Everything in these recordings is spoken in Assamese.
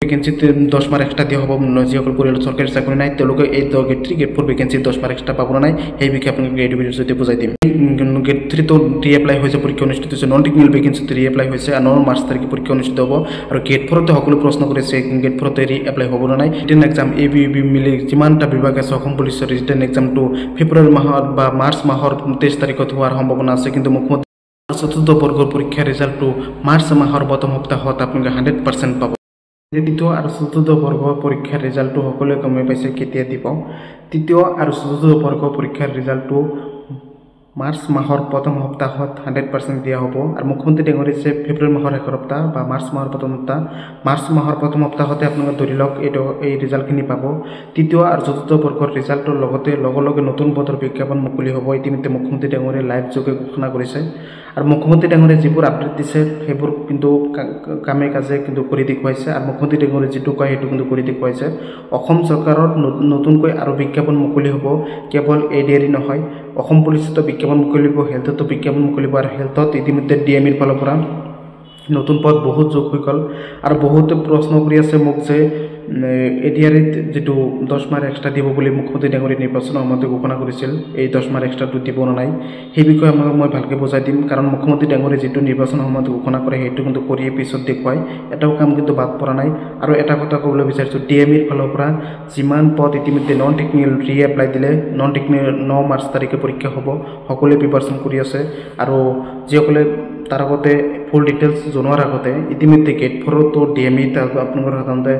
ভেকেন্সি 10 মাৰ্ক এক্সট্ৰা দিয়া হ'ব যিসকল পৰিয়ালত চৰকাৰী চাকৰি নাই তেওঁলোকে এই gate 3 gate 4 vacancy 10 mark extra পাব নাই সেই বিষয়ে আপোনাক এই ভিডিঅ'ৰ জৰিয়তে বুজাই দিম গেট 3 তো ৰি এপ্লাই হৈছে পৰীক্ষা অনুষ্ঠিত হৈছে নন টেকনিকেল ভেকেন্সি ৰি এপ্লাই হৈছে 9 মাৰ্চ তাৰিখে পৰীক্ষা অনুষ্ঠিত হ'ব আৰু গেট 4 তে সকলো প্ৰশ্ন কৰিছে গেট 4 তে ৰি এপ্লাই হ'ব নাই ৰিটেন এক্সাম এবিবি মিলি যিমানটা বিভাগ আছে অসম পুলিচৰ ৰিটেন এক্সামটো ফেব্ৰুৱাৰী মাহত বা মাৰ্চ মাহৰ 23 তাৰিখত হোৱাৰ সম্ভাৱনা আছে কিন্তু মুখ্যমন্ত্ৰী চতুৰ্থ বৰ্গৰ পৰীক্ষাৰ ৰিজাল্টটো মাৰ্চ মাহৰ প্ৰথম সপ্তাহত আপোনালোকে 100% পাব তৃতীয় আৰু চতুৰ্থ বৰ্গৰ পৰীক্ষাৰ ৰিজাল্টটো সকলোৱে গমে পাইছে কেতিয়া দিব তৃতীয় আৰু চতুৰ্থ বৰ্গৰ পৰীক্ষাৰ ৰিজাল্টটো মাৰ্চ মাহৰ প্ৰথম সপ্তাহত 100% দিয়া হ'ব আৰু মুখ্যমন্ত্ৰী ডাঙৰীয়াই ফেব্ৰুৱাৰী মাহৰ শেষৰ সপ্তাহ বা মাৰ্চ মাহৰ প্ৰথম সপ্তাহতে আপোনালোকে ধৰি লওক এই ৰিজাল্টখিনি পাব তৃতীয় আৰু চতুৰ্থ বৰ্গৰ ৰিজাল্টৰ লগতে লগে নতুন পদৰ বিজ্ঞাপন মুকলি হ'ব ইতিমধ্যে মুখ্যমন্ত্ৰী ডাঙৰীয়াই লাইভ যোগে ঘোষণা কৰিছে আৰু মুখ্যমন্ত্ৰী ডাঙৰীয়াই যিবোৰ আপডেট দিছে সেইবোৰ কিন্তু কামে কাজে কিন্তু কৰি দেখুৱাইছে আৰু মুখ্যমন্ত্ৰী ডাঙৰীয়াই যিটো কয় সেইটো কিন্তু কৰি দেখুৱাইছে অসম চৰকাৰৰ নতুনকৈ আৰু বিজ্ঞাপন মুকলি হ'ব কেৱল এডিআৰই নহয় অসম পুলিচত বিজ্ঞাপন মুকলি হ'ব হেল্থতো বিজ্ঞাপন মুকলি হ'ব আৰু হেল্থত ইতিমধ্যে ডিএমইৰ ফালৰ পৰা নতুন পদ বহুত যোগ হৈ গ'ল আৰু বহুতে প্ৰশ্ন কৰি আছে মোক যে এডিআৰইত যেটো 10 মাৰ্ক এক্সট্ৰা দিব বুলি মুখ্যমন্ত্ৰী ডাঙৰীয়াই নিৰ্বাচনৰ সময়তে ঘোষণা কৰিছিল এই 10 মাৰ্ক এক্সট্ৰাটো দিব নাই সেই বিষয়ে মই ভালকৈ বুজাই দিম কাৰণ মুখ্যমন্ত্ৰী ডাঙৰীয়াই যেটো নিৰ্বাচনৰ সময়তে ঘোষণা কৰে সেইটো কিন্তু কৰি পিছত দেখুৱাই এটাও কাম কিন্তু বাদ পৰা নাই আৰু এটা কথা ক'বলৈ বিচাৰিছোঁ ডিএমইৰ ফালৰ পৰা যিমান পদ ইতিমধ্যে নন টেকনিকেল ৰি এপ্লাই দিলে নন টেকনিকেল 9 মাৰ্চ তাৰিখে পৰীক্ষা হ'ব সকলোৱে প্ৰিপাৰেচন কৰি আছে আৰু যিসকলে তাৰ আগতে ফুল ডিটেইলছ জনোৱাৰ আগতে ইতিমধ্যে গেট 4 তো ডিএমই আপোনালোকৰ সাধাৰণতে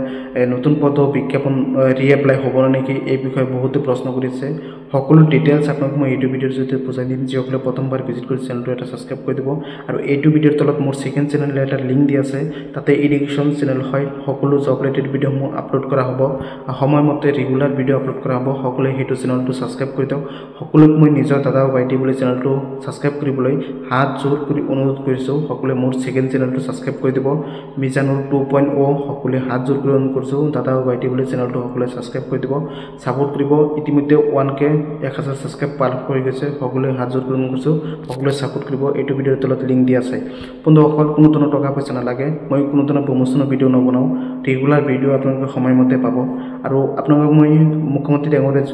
নতুন পদ বিজ্ঞাপন ৰি এপ্লাই হ'ব নেকি এই বিষয়ে বহুতো প্ৰশ্ন কৰিছে সকলো ডিটেইলছ আপোনাক মই এইটো ভিডিঅ'ৰ জৰিয়তে বুজাই দিম যিসকলে প্ৰথমবাৰ ভিজিট কৰি চেনেলটো এটা সাবস্ক্ৰাইব কৰি দিব আৰু এইটো ভিডিঅ'ৰ তলত মোৰ সেকেন্ড চেনেলৰ এটা লিংক দি আছে তাতে এডুকেশ্যন চেনেল হয় সকলো জব ৰিলেটেড ভিডিঅ'সমূহ আপলোড কৰা হ'ব সময়মতে ৰেগুলাৰ ভিডিঅ' আপলোড কৰা হ'ব সকলোৱে সেইটো চেনেলটো সাবস্ক্ৰাইব কৰি দিয়ক সকলোক মই নিজৰ দাদা ভাইটি বুলি চেনেলটো সাবস্ক্ৰাইব কৰিবলৈ হাত জোৰ কৰি অনুৰোধ কৰিছোঁ সকলোৱে মোৰ সেকেন্ড চেনেলটো সাবস্ক্ৰাইব কৰি দিব মিজানুৰ 2.0 সকলোৱে হাত জোৰ কৰি অনুৰোধ কৰিছোঁ দাদা ভাইটি বুলি চেনেলটো সকলোৱে সাবস্ক্ৰাইব কৰি দিব সাপোৰ্ট কৰিব ইতিমধ্যে 1k 1000 সাবস্ক্ৰাইব পাৰ হৈ গৈছে সকলোৱে হাত জোৰ কৰি অনুৰোধ কৰিছোঁ সকলোৱে সাপোৰ্ট কৰিব এইটো ভিডিঅ'ৰ তলত লিংক দি আছে বন্ধুসকল কোনো ধৰণৰ টকা পইচা নালাগে মই কোনো ধৰণৰ প্ৰমোচনৰ ভিডিঅ' নবনাওঁ ৰেগুলাৰ ভিডিঅ' আপোনালোকে সময়মতে পাব আৰু আপোনালোকক মই মুখ্যমন্ত্ৰী ডাঙৰীয়াই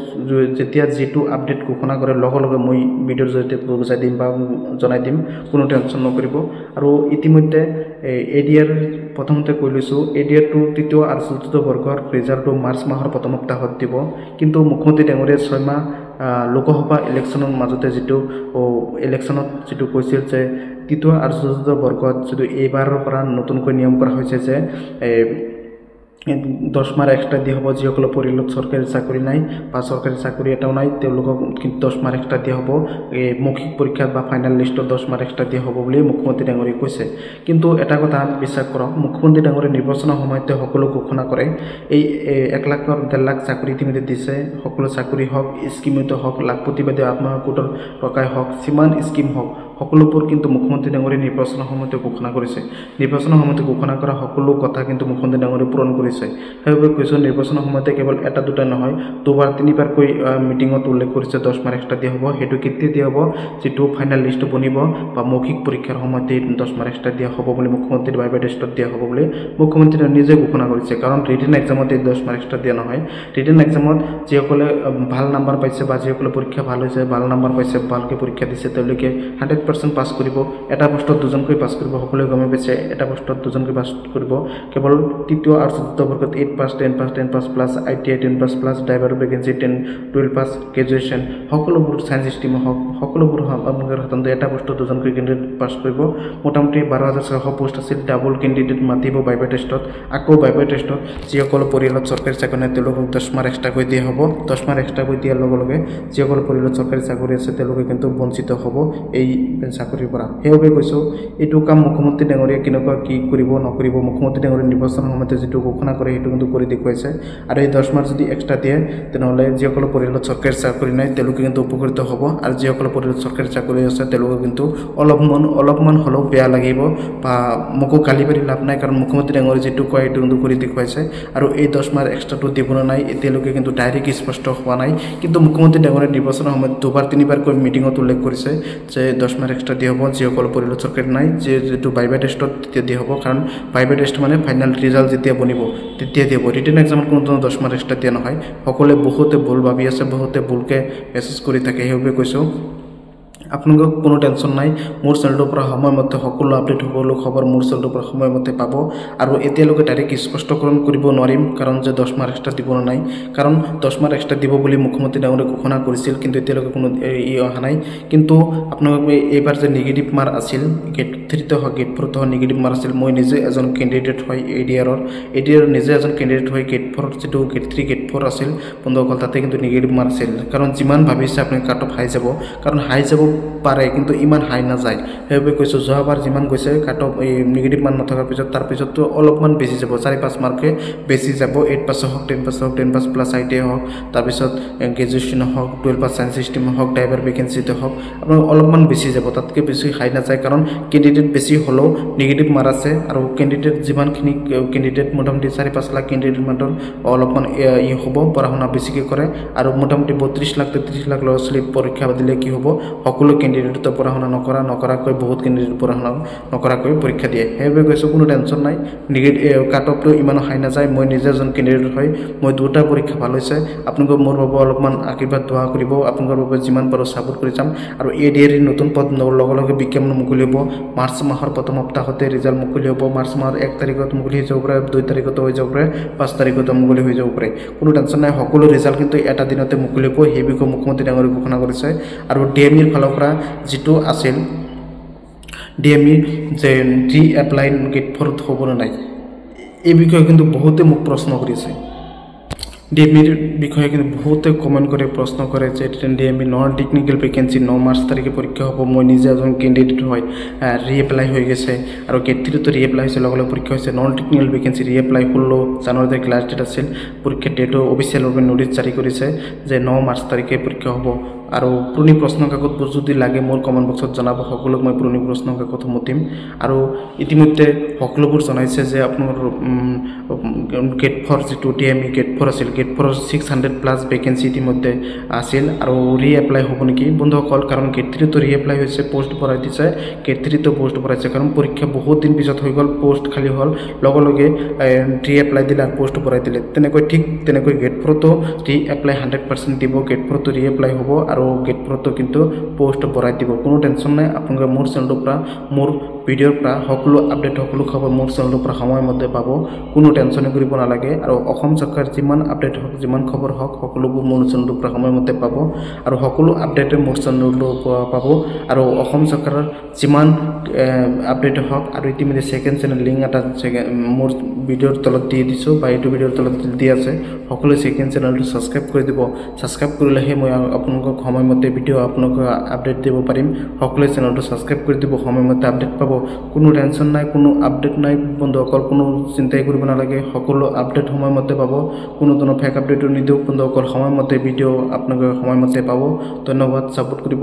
যেতিয়া যেটো আপডেট ঘোষণা কৰে লগে মই ভিডিঅ'ৰ জৰিয়তে বুজাই দিম বা জনাই দিম কোনো টেনচন নকৰিব আৰু ইতিমধ্যে এডিআৰ প্ৰথমতে কৈ লৈছোঁ এডিআৰটো তৃতীয় আৰু চতুৰ্থ বৰ্গৰ ৰিজাল্টটো মাৰ্চ মাহৰ প্ৰথম সপ্তাহত দিব কিন্তু মুখ্যমন্ত্ৰী ডাঙৰীয়াই 6 মাহ লোকসভা ইলেকশ্যনৰ মাজতে যেটো ইলেকশ্যনত যেটো কৈছিল যে তৃতীয় আৰু চতুৰ্থ বৰ্গত যেটো এইবাৰৰ পৰা নতুনকৈ নিয়ম কৰা হৈছে যে 10 মাৰ্ক এক্সট্ৰা দিয়া হ'ব যিসকলৰ পৰিয়ালত চৰকাৰী চাকৰি নাই বা চৰকাৰী চাকৰি এটাও নাই তেওঁলোকক 10 মাৰ্ক এক্সট্ৰা দিয়া হ'ব মৌখিক পৰীক্ষাত বা ফাইনেল লিষ্টত 10 মাৰ্ক এক্সট্ৰা দিয়া হ'ব বুলি মুখ্যমন্ত্ৰী ডাঙৰীয়াই কৈছে কিন্তু এটা কথা বিশ্বাস কৰক মুখ্যমন্ত্ৰী ডাঙৰীয়াই নিৰ্বাচনৰ সময়তে সকলো ঘোষণা কৰে এই 1 লাখ 1.5 লাখ চাকৰি ইতিমধ্যে দিছে সকলো চাকৰি হওক স্কিমত হওক লাখপতিবাদী আত্মসহায়ক টকাই হওক সিমান স্কিম হওক সকলোবোৰ কিন্তু মুখ্যমন্ত্ৰী ডাঙৰীয়াই নিৰ্বাচনৰ সময়তে ঘোষণা কৰিছে নিৰ্বাচনৰ সময়তে ঘোষণা কৰা সকলো কথা কিন্তু মুখ্যমন্ত্ৰী ডাঙৰীয়াই পূৰণ কৰিছে সেইবাবে কৈছোঁ নিৰ্বাচনৰ সময়তে কেৱল এটা দুটা নহয় দুবাৰ তিনিবাৰকৈ মিটিঙত উল্লেখ কৰিছে 10 মাৰ্ক এক্সট্ৰা দিয়া হ'ব সেইটো কেতিয়া দিয়া হ'ব যেটো ফাইনেল লিষ্ট বনিব বা মৌখিক পৰীক্ষাৰ সময়তে 10 মাৰ্ক এক্সট্ৰা দিয়া হ'ব বুলি মুখ্যমন্ত্ৰীৰ ভাইবা টেষ্টত দিয়া হ'ব বুলি মুখ্যমন্ত্ৰীয়ে নিজে ঘোষণা কৰিছে কাৰণ ৰিটেন এক্সামতে 10 মাৰ্ক এক্সট্ৰা দিয়া নহয় ৰিটেন এক্সামত যিসকলে ভাল নম্বৰ পাইছে বা যিসকলে পৰীক্ষা ভাল হৈছে ভাল নম্বৰ পাইছে ভালকৈ পৰীক্ষা দিছে তেওঁলোকে 100% পাছ কৰিব এটা পোষ্টত দুজনকৈ পাছ কৰিব সকলোৱে গমে পাইছে এটা পোষ্টত দুজনকৈ পাছ কৰিব কেৱল তৃতীয় আৰু চতুৰ্থ বৰ্গত 8 পাছ 10 পাছ 10 পাছ প্লাছ ITI 10 পাছ প্লাছ ড্ৰাইভাৰ ভেকেন্সি 12 পাছ গ্ৰেজুৱেশ্যন সকলোবোৰ সায়েন্স ষ্ট্ৰীম হওক সকলোবোৰ আপোনালোকৰ সাধাৰণতে এটা পোষ্টত দুজনকৈ কেণ্ডিডেট পাছ কৰিব মোটামুটি 12600 পোষ্ট আছিল ডাবল কেণ্ডিডেট মাতিব ভাইবা টেষ্টত আকৌ ভাইবা টেষ্টত যিসকল পৰিয়ালত চৰকাৰী চাকৰি নাই তেওঁলোকক 10 মাৰ্ক এক্সট্ৰাকৈ দিয়া হ'ব 10 মাৰ্ক এক্সট্ৰাকৈ দিয়াৰ লগে যিসকল পৰিয়ালত চৰকাৰী চাকৰি আছে তেওঁলোকে কিন্তু বঞ্চিত হ'ব এই চাকৰিৰ পৰা সেইবাবে কৈছোঁ এইটো কাম মুখ্যমন্ত্ৰী ডাঙৰীয়াই কেনেকুৱা কি কৰিব নকৰিব মুখ্যমন্ত্ৰী ডাঙৰীয়াই নিৰ্বাচনৰ সময়তে যেটো ঘোষণা কৰে সেইটো কিন্তু কৰি দেখুৱাইছে আৰু এই 10 মাৰ্ক যদি এক্সট্ৰা দিয়ে তেনেহ'লে যিসকল পৰিয়ালত চৰকাৰী চাকৰি নাই তেওঁলোকে কিন্তু উপকৃত হ'ব আৰু যিসকল পৰিয়ালত চৰকাৰী চাকৰি আছে তেওঁলোকে কিন্তু অলপমান হ'লেও বেয়া লাগিব বা মোকো গালি পাৰি লাভ নাই কাৰণ মুখ্যমন্ত্ৰী ডাঙৰীয়াই যেটো কয় সেইটো কিন্তু কৰি দেখুৱাইছে আৰু এই 10 মাৰ্ক এক্সট্ৰাটো দিব নাই এতিয়ালৈকে কিন্তু ডাইৰেক্ট স্পষ্ট হোৱা নাই কিন্তু মুখ্যমন্ত্ৰী ডাঙৰীয়াই নিৰ্বাচনৰ সময়ত দুবাৰ তিনিবাৰকৈ মিটিঙত উল্লেখ কৰিছে যে 10 মাৰ্ক এক্সট্ৰা দিয়া হ'ব যিসকল পৰিয়ালৰ চৰকাৰী নাই যেটো ভাইভা টেষ্টত তেতিয়া দিয়া হ'ব কাৰণ ভাইভা টেষ্ট মানে ফাইনাল ৰিজাল্ট যেতিয়া বনিব তেতিয়া দিব ৰিটেন এক্সামত কোনো 10 মাৰ্ক এক্সট্ৰা দিয়া নহয় সকলোৱে বহুতে ভুল ভাবি আছে বহুতে ভুলকে মেছেজ কৰি থাকে সেইবাবে কৈছো আপোনালোক কোনো টেনশন নাই মোৰ চেনেলটোৰ পৰা সময়মতে সকলো আপডেট সকলো খবৰ মোৰ চেনেলটোৰ পৰা সময়মতে পাব আৰু এতিয়ালৈকে ডাইৰেক্ট স্পষ্টকৰণ কৰিব নোৱাৰিম কাৰণ যে 10 মাৰ্ক এক্সট্ৰা দিব নাই কাৰণ 10 মাৰ্ক এক্সট্ৰা দিব বুলি মুখ্যমন্ত্ৰী ডাঙৰে ঘোষণা কৰিছিল কিন্তু এতিয়ালৈকে কোনো অহা নাই কিন্তু আপোনালোক এইবাৰ যে নিগেটিভ মাৰ্ক আছিল গেট 3 তে গেট 4 তে নিগেটিভ মাৰ্ক আছিল মই নিজে এজন ক্যান্ডিডেট হয় এডিআৰ নিজে এজন ক্যান্ডিডেট হয় গেট 4 যেটো গেট 3 গেট 4 আছিল বন্ধুসকল তাতে কিন্তু নিগেটিভ মাৰ্ক আছিল কাৰণ যিমান ভাবিছে আপুনি কাট অফ হাই যাব কাৰণ হাই যাব পাৰে কিন্তু ইমান হাই না যায় হেবে কৈছো যোৱাবাৰ যিমান গৈছে কাট অফ নেগেটিভ মান নথকাৰ পিছত তাৰ পিছতটো অলপমান বেছি যাব 4-5 মাৰ্কে বেছি যাব 8 পাছ হওক 10 পাছ হওক 10 পাছ প্লাস আইটি হওক তাৰ পিছত গ্ৰেজুৱেচন হওক 12 পাছ সায়েন্স সিস্টেম হওক ড্ৰাইভাৰ ভেকেন্সিতে হওক আপোনাৰ অলপমান বেছি যাব তাতকে বেছি হাই না যায় কাৰণ ক্যান্ডিডেট বেছি হলো নেগেটিভ মাৰ আছে আৰু ক্যান্ডিডেট যিমানখিনি ক্যান্ডিডেট মোটামুটি 4-5 লাখ ক্যান্ডিডেট মানৰ অলপমান হ'ব পঢ়াশুনা বেছিকে কৰে আৰু মোটামুটি 32 লাখ 33 লাখ ল'ৰা-ছোৱালী পৰীক্ষা দিলে কি হ'ব সকলো ক্যান্ডিডেট তো পঢ়াশুনা নকৰাকৈ বহুত ক্যান্ডিডেট পঢ়াশুনা নকৰাকৈ পৰীক্ষা দিয়ে হেবে কৈছো কোনো টেনশন নাই নেগেটিভ কাট অফটো ইমান হাই না যায় মই নিজে এজন ক্যান্ডিডেট হয় মই দুটা পৰীক্ষা ভাল হৈছে আপোনালোক মোৰ বাবে অলপমান আশীৰ্বাদ দোৱা কৰিব আপোনালোকৰ বাবে যিমান পাৰো সাপোৰ্ট কৰি যাম আৰু এডিআৰ নতুন পদ লগে বিজ্ঞাপন মুকলি হ'ব মাৰ্চ মাহৰ প্ৰথম সপ্তাহতে ৰিজাল্ট মুকলি হ'ব মাৰ্চ মাহৰ 1 তাৰিখত মুকলি হৈ যাব পাৰে 2 তাৰিখত হৈ যাব পাৰে 5 তাৰিখত মুকলি হৈ যাব পাৰে কোনো টেনশন নাই সকলো ৰিজাল্ট কিন্তু এটা দিনতে মুকলি হ'ব হেবি মুখ্যমন্ত্ৰী ডাঙৰে ঘোষণা কৰিছে আৰু ডিএমইৰ ফালৰ পৰা যেটো আছিল ডিএমই যে ৰি এপ্লাই গেট 4 হ'ব না নাই এই বিষয়ে কিন্তু বহুতে মোক প্ৰশ্ন কৰিছে ডিএমইৰ বিষয়ে কিন্তু বহুতে কমেন্ট কৰে প্ৰশ্ন কৰে যে DME non technical vacancy 9 March তাৰিখে পৰীক্ষা হ'ব মই নিজে এজন ক্যান্ডিডেট হয় ৰি এপ্লাই হৈ গৈছে আৰু গেট 3 তো ৰি এপ্লাই হৈছে লগলে পৰীক্ষা হৈছে নন টেকনিক্যাল ভ্যাকেন্সি ৰি এপ্লাই 16 জানুৱাৰীতে ক্লাছ ডেট আছিল পৰীক্ষা ডেটো অফিচিয়েল ভাবে নোটিছ জাৰি কৰিছে যে 9 মাৰ্চ তাৰিখে পৰীক্ষা হ'ব আৰু পুৰণি প্ৰশ্ন কাকত যদি লাগে মোৰ কমেন্ট বক্সত জনাব সকলোক মই পুৰণি প্ৰশ্ন কাকত মতিম আৰু ইতিমধ্যে সকলোবোৰ জনাইছে যে আপোনাৰ গেট 4 যেটো ডিএমই গেট 4 আছিল গেট 4 600 প্লাস ভ্যাকেন্সি ইতিমধ্যে আছিল আৰু ৰি এপ্লাই হ'ব নেকি বন্ধুসকল কাৰণ গেট 3 তো ৰি এপ্লাই হৈছে পোষ্ট ভৰাই দিছে গেট 3 তো পোষ্ট ভৰাইছে কাৰণ পৰীক্ষা বহুত দিন পিছত হৈ গল পোষ্ট খালি হল লগে ৰি এপ্লাই দিলে আৰু পোষ্ট ভৰাই দিলে তেনেকৈ গেট 4 তো ৰি এপ্লাই 100% দিব গেট 4 তো ৰি এপ্লাই হ'ব আৰু গেট 4 তো কিন্তু পোষ্ট ভৰাই দিব কোনো টেনশন নাই আপোনালোকে মোৰ চেনেলৰ পৰা মোৰ ভিডিঅ'ৰ পৰা সকলো আপডেট সকলো খবৰ মোৰ চেনেলৰ পৰা সময়মতে পাব কোনো টেনশন কৰিব নালাগে আৰু অসম চৰকাৰ যিমান আপডেট হওক যিমান খবৰ হওক সকলোবোৰ মোৰ চেনেলৰ পৰা সময়মতে পাব আৰু সকলো আপডেট মোৰ চেনেলৰ পৰা পাব আৰু অসম চৰকাৰৰ যিমান আপডেট হওক আৰু ইতিমধ্যে সেকেন্ড চেনেল লিংক এটা মোৰ ভিডিঅ'ৰ তলত দি দিছো বা এইটো ভিডিঅ'ৰ তলত দি আছে সকলো সেকেন্ড চেনেলটো সাবস্ক্ৰাইব কৰি দিব সাবস্ক্ৰাইব কৰিলেহে মই আপোনালোকক সময়মতে ভিডিঅ' আপোনালোকক আপডেট দিব পাৰিম সকলো চেনেলটো সাবস্ক্ৰাইব কৰি দিব সময়মতে আপডেট পাব কোনো টেনশন নাই কোনো আপডেট নাই বন্ধুসকল কোনো চিন্তা কৰিব নালাগে সকলো আপডেট সময়মতে পাব কোনো ধৰণৰ ফেক আপডেট নিদিও বন্ধুসকল সময়মতে ভিডিঅ' আপোনালোকে সময়মতে পাব ধন্যবাদ সাপোৰ্ট কৰিব